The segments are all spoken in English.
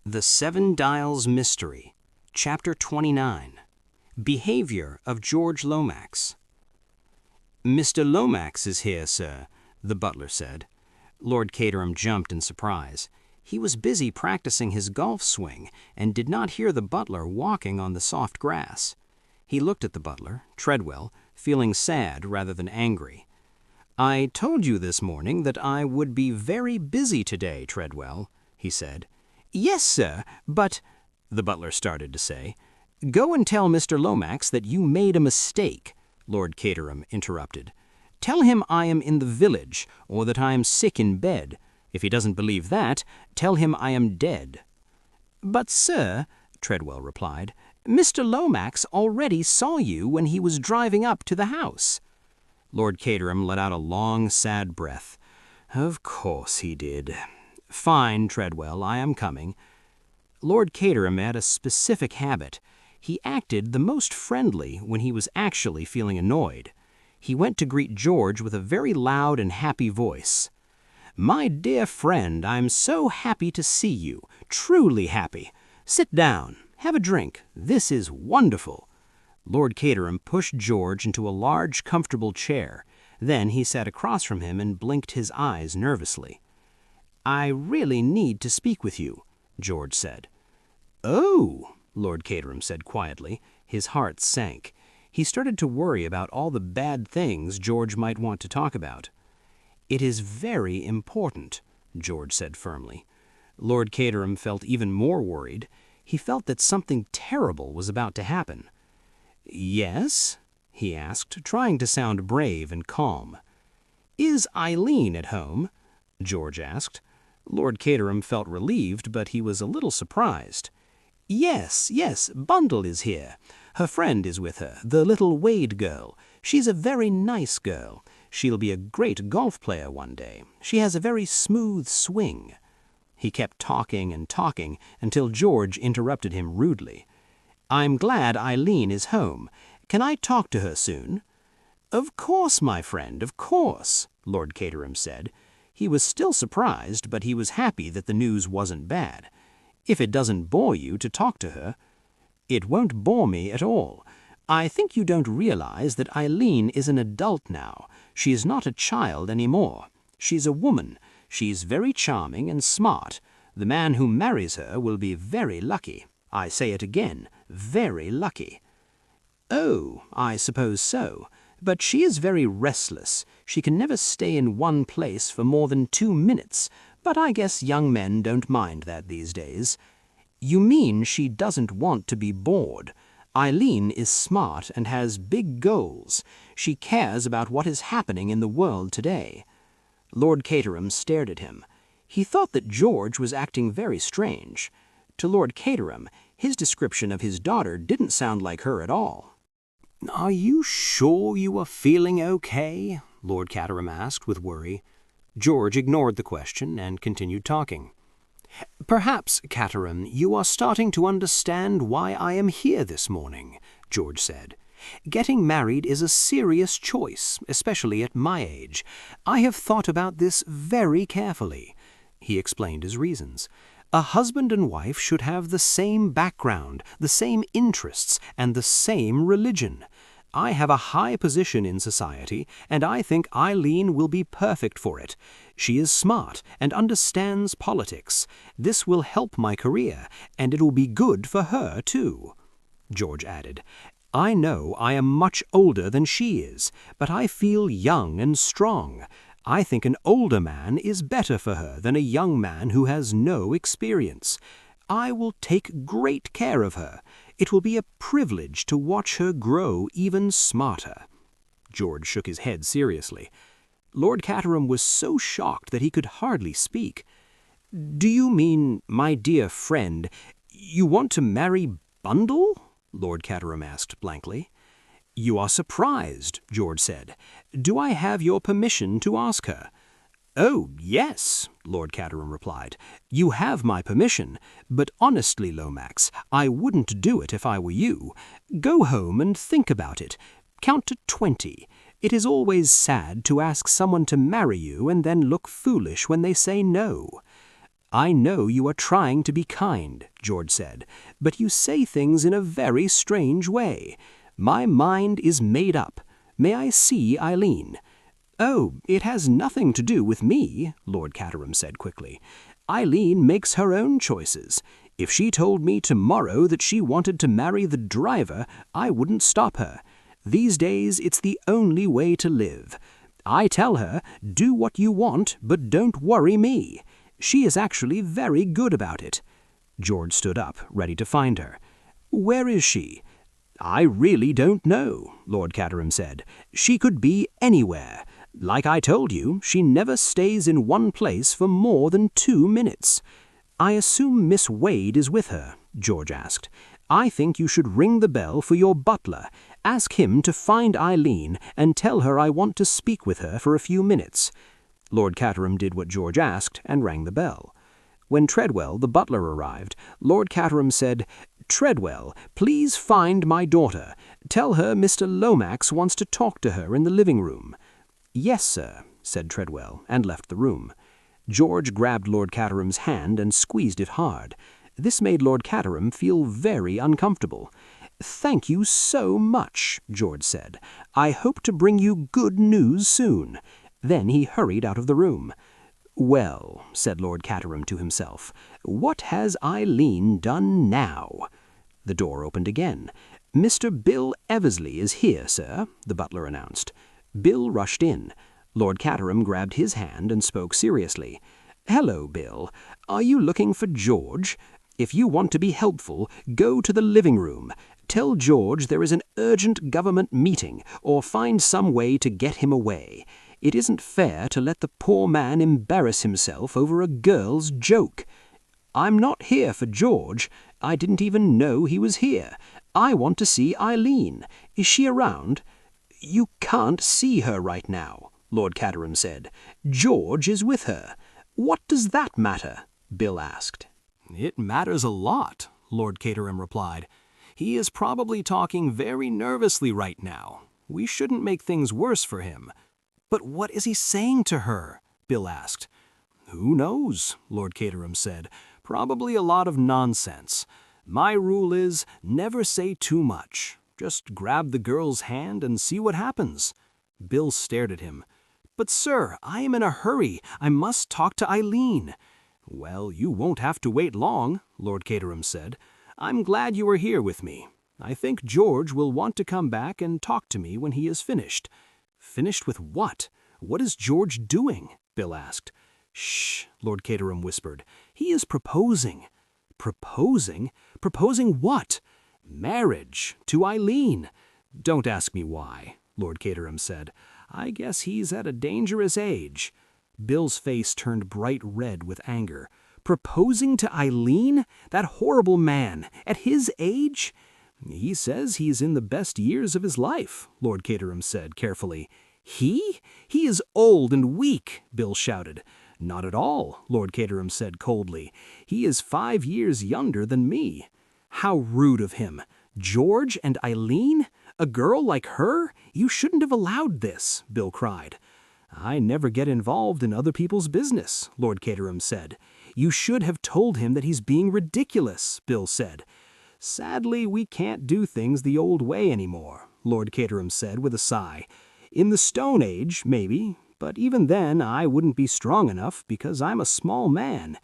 The Seven Dials Mystery, Chapter 29, Behavior of George Lomax. "Mr. Lomax is here, sir," the butler said. Lord Caterham jumped in surprise. He was busy practicing his golf swing and did not hear the butler walking on the soft grass. He looked at the butler, Treadwell, feeling sad rather than angry. "I told you this morning that I would be very busy today, Treadwell," he said. "Yes, sir, but—" the butler started to say. "Go and tell Mr. Lomax that you made a mistake," Lord Caterham interrupted. "Tell him I am in the village, or that I am sick in bed. If he doesn't believe that, tell him I am dead." "But, sir," Treadwell replied, "Mr. Lomax already saw you when he was driving up to the house." Lord Caterham let out a long, sad breath. "Of course he did. Fine, Treadwell, I am coming." Lord Caterham had a specific habit. He acted the most friendly when he was actually feeling annoyed. He went to greet George with a very loud and happy voice. "My dear friend, I'm so happy to see you, truly happy. Sit down, have a drink. This is wonderful." Lord Caterham pushed George into a large, comfortable chair. Then he sat across from him and blinked his eyes nervously. "I really need to speak with you," George said. "Oh," Lord Caterham said quietly. His heart sank. He started to worry about all the bad things George might want to talk about. "It is very important," George said firmly. Lord Caterham felt even more worried. He felt that something terrible was about to happen. "Yes?" he asked, trying to sound brave and calm. "Is Eileen at home?" George asked. Lord Caterham felt relieved, but he was a little surprised. Yes, Bundle is here. Her friend is with her, the little Wade girl. She's a very nice girl. She'll be a great golf player one day. She has a very smooth swing." He kept talking and talking until George interrupted him rudely. "I'm glad Eileen is home. Can I talk to her soon?" "Of course, my friend, of course," Lord Caterham said. He was still surprised, but he was happy that the news wasn't bad. "If it doesn't bore you to talk to her—" "It won't bore me at all. I think you don't realize that Eileen is an adult now. She is not a child any more. She's a woman. She's very charming and smart. The man who marries her will be very lucky. I say it again, very lucky." "Oh, I suppose so. But she is very restless. She can never stay in one place for more than 2 minutes, but I guess young men don't mind that these days." "You mean she doesn't want to be bored. Eileen is smart and has big goals. She cares about what is happening in the world today." Lord Caterham stared at him. He thought that George was acting very strange. To Lord Caterham, his description of his daughter didn't sound like her at all. "Are you sure you are feeling okay?" Lord Caterham asked with worry. George ignored the question and continued talking. "Perhaps, Caterham, you are starting to understand why I am here this morning," George said. "Getting married is a serious choice, especially at my age. I have thought about this very carefully." He explained his reasons. "A husband and wife should have the same background, the same interests, and the same religion. I have a high position in society, and I think Eileen will be perfect for it. She is smart and understands politics. This will help my career, and it will be good for her, too." George added, "I know I am much older than she is, but I feel young and strong. I think an older man is better for her than a young man who has no experience. I will take great care of her. It will be a privilege to watch her grow even smarter." George shook his head seriously. Lord Caterham was so shocked that he could hardly speak. "Do you mean, my dear friend, you want to marry Bundle?" Lord Caterham asked blankly. "You are surprised," George said. "Do I have your permission to ask her?" "Oh, yes," Lord Caterham replied. "You have my permission, but honestly, Lomax, I wouldn't do it if I were you. Go home and think about it. Count to 20. It is always sad to ask someone to marry you and then look foolish when they say no." "I know you are trying to be kind," George said, "but you say things in a very strange way. My mind is made up. May I see Eileen?" "Oh, it has nothing to do with me," Lord Caterham said quickly. "Eileen makes her own choices. If she told me tomorrow that she wanted to marry the driver, I wouldn't stop her. These days it's the only way to live. I tell her, do what you want, but don't worry me. She is actually very good about it." George stood up, ready to find her. "Where is she?" "I really don't know," Lord Caterham said. "She could be anywhere. Like I told you, she never stays in one place for more than 2 minutes." "I assume Miss Wade is with her?" George asked. "I think you should ring the bell for your butler. Ask him to find Eileen and tell her I want to speak with her for a few minutes." Lord Caterham did what George asked and rang the bell. When Treadwell, the butler, arrived, Lord Caterham said, "Treadwell, please find my daughter. Tell her Mr. Lomax wants to talk to her in the living room." "Yes, sir," said Treadwell, and left the room. George grabbed Lord Caterham's hand and squeezed it hard. This made Lord Caterham feel very uncomfortable. "Thank you so much," George said. "I hope to bring you good news soon." Then he hurried out of the room. "Well," said Lord Caterham to himself, "what has Eileen done now?" The door opened again. "Mr. Bill Eversley is here, sir," the butler announced. Bill rushed in. Lord Caterham grabbed his hand and spoke seriously. "Hello, Bill. Are you looking for George? If you want to be helpful, go to the living room. Tell George there is an urgent government meeting, or find some way to get him away. It isn't fair to let the poor man embarrass himself over a girl's joke." "I'm not here for George. I didn't even know he was here. I want to see Eileen. Is she around?" "You can't see her right now," Lord Caterham said. "George is with her." "What does that matter?" Bill asked. "It matters a lot," Lord Caterham replied. "He is probably talking very nervously right now. We shouldn't make things worse for him." "But what is he saying to her?" Bill asked. "Who knows?" Lord Caterham said. "Probably a lot of nonsense. My rule is, never say too much. Just grab the girl's hand and see what happens." Bill stared at him. "But sir, I am in a hurry. I must talk to Eileen." "Well, you won't have to wait long," Lord Caterham said. "I'm glad you are here with me. I think George will want to come back and talk to me when he is finished." "Finished with what? What is George doing?" Bill asked. "Shh," Lord Caterham whispered. "He is proposing." "Proposing? Proposing what?" "Marriage to Eileen." "Don't ask me why," Lord Caterham said. "I guess he's at a dangerous age." Bill's face turned bright red with anger. "Proposing to Eileen? That horrible man? At his age?" "He says he's in the best years of his life," Lord Caterham said carefully. "He? He is old and weak," Bill shouted. "Not at all," Lord Caterham said coldly. "He is 5 years younger than me." "How rude of him! George and Eileen? A girl like her? You shouldn't have allowed this," Bill cried. "I never get involved in other people's business," Lord Caterham said. "You should have told him that he's being ridiculous," Bill said. "Sadly, we can't do things the old way anymore," Lord Caterham said with a sigh. "In the Stone Age, maybe, but even then I wouldn't be strong enough because I'm a small man."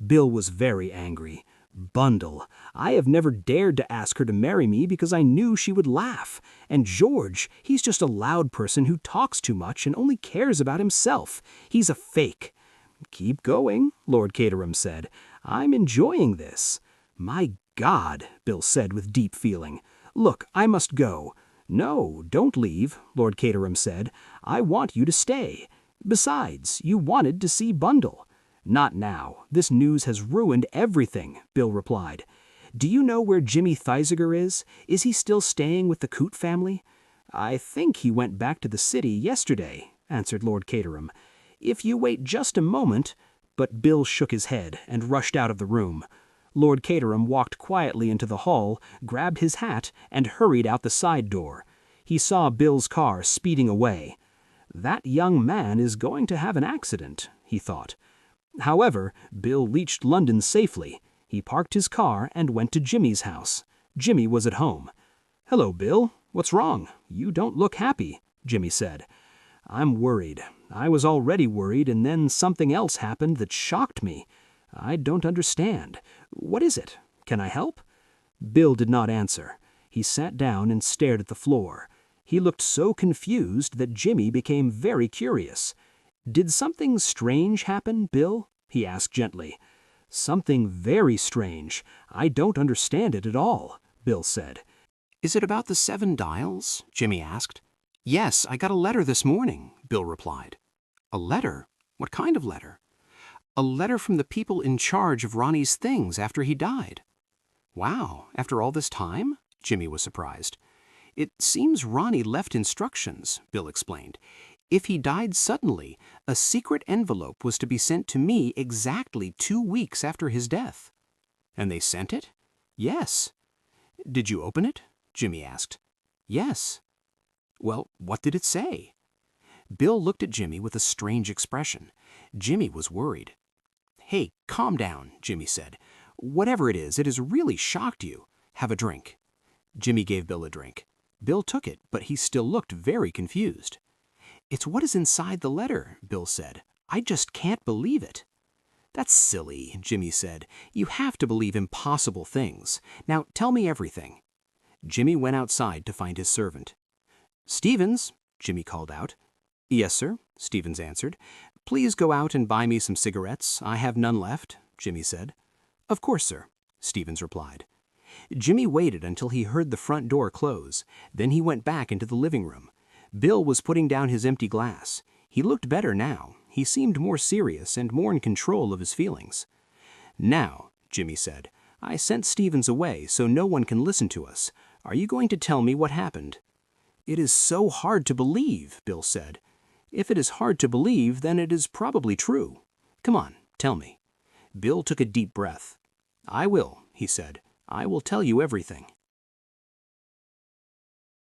Bill was very angry. "Bundle, I have never dared to ask her to marry me because I knew she would laugh. And George, he's just a loud person who talks too much and only cares about himself. He's a fake." "Keep going," Lord Caterham said. "I'm enjoying this." "My God," Bill said with deep feeling. "Look, I must go." "No, don't leave," Lord Caterham said. "I want you to stay. Besides, you wanted to see Bundle." "Not now. This news has ruined everything," Bill replied. "Do you know where Jimmy Thesiger is? Is he still staying with the Coote family?" "I think he went back to the city yesterday," answered Lord Caterham. "If you wait just a moment—" But Bill shook his head and rushed out of the room. Lord Caterham walked quietly into the hall, grabbed his hat, and hurried out the side door. He saw Bill's car speeding away. "That young man is going to have an accident," he thought. However, Bill reached London safely. He parked his car and went to Jimmy's house. Jimmy was at home. "Hello, Bill. What's wrong? You don't look happy," Jimmy said. "I'm worried. I was already worried, and then something else happened that shocked me. I don't understand. What is it? Can I help?" Bill did not answer. He sat down and stared at the floor. He looked so confused that Jimmy became very curious. "Did something strange happen, Bill?" he asked gently. "Something very strange. I don't understand it at all," Bill said. "Is it about the 7 dials?" Jimmy asked. "Yes, I got a letter this morning," Bill replied. "A letter? What kind of letter?" "A letter from the people in charge of Ronnie's things after he died." "Wow, after all this time?" Jimmy was surprised. "It seems Ronnie left instructions," Bill explained. "If he died suddenly, a secret envelope was to be sent to me exactly 2 weeks after his death." "And they sent it?" "Yes." "Did you open it?" Jimmy asked. "Yes." "Well, what did it say?" Bill looked at Jimmy with a strange expression. Jimmy was worried. "Hey, calm down," Jimmy said. "Whatever it has really shocked you. Have a drink." Jimmy gave Bill a drink. Bill took it, but he still looked very confused. "It's what is inside the letter," Bill said. "I just can't believe it." "That's silly," Jimmy said. "You have to believe impossible things. Now tell me everything." Jimmy went outside to find his servant. "Stevens," Jimmy called out. "Yes, sir," Stevens answered. "Please go out and buy me some cigarettes. I have none left," Jimmy said. "Of course, sir," Stevens replied. Jimmy waited until he heard the front door close. Then he went back into the living room. Bill was putting down his empty glass. He looked better now. He seemed more serious and more in control of his feelings. "Now," Jimmy said, "I sent Stevens away so no one can listen to us. Are you going to tell me what happened?" "It is so hard to believe," Bill said. "If it is hard to believe, then it is probably true. Come on, tell me." Bill took a deep breath. "I will," he said. "I will tell you everything."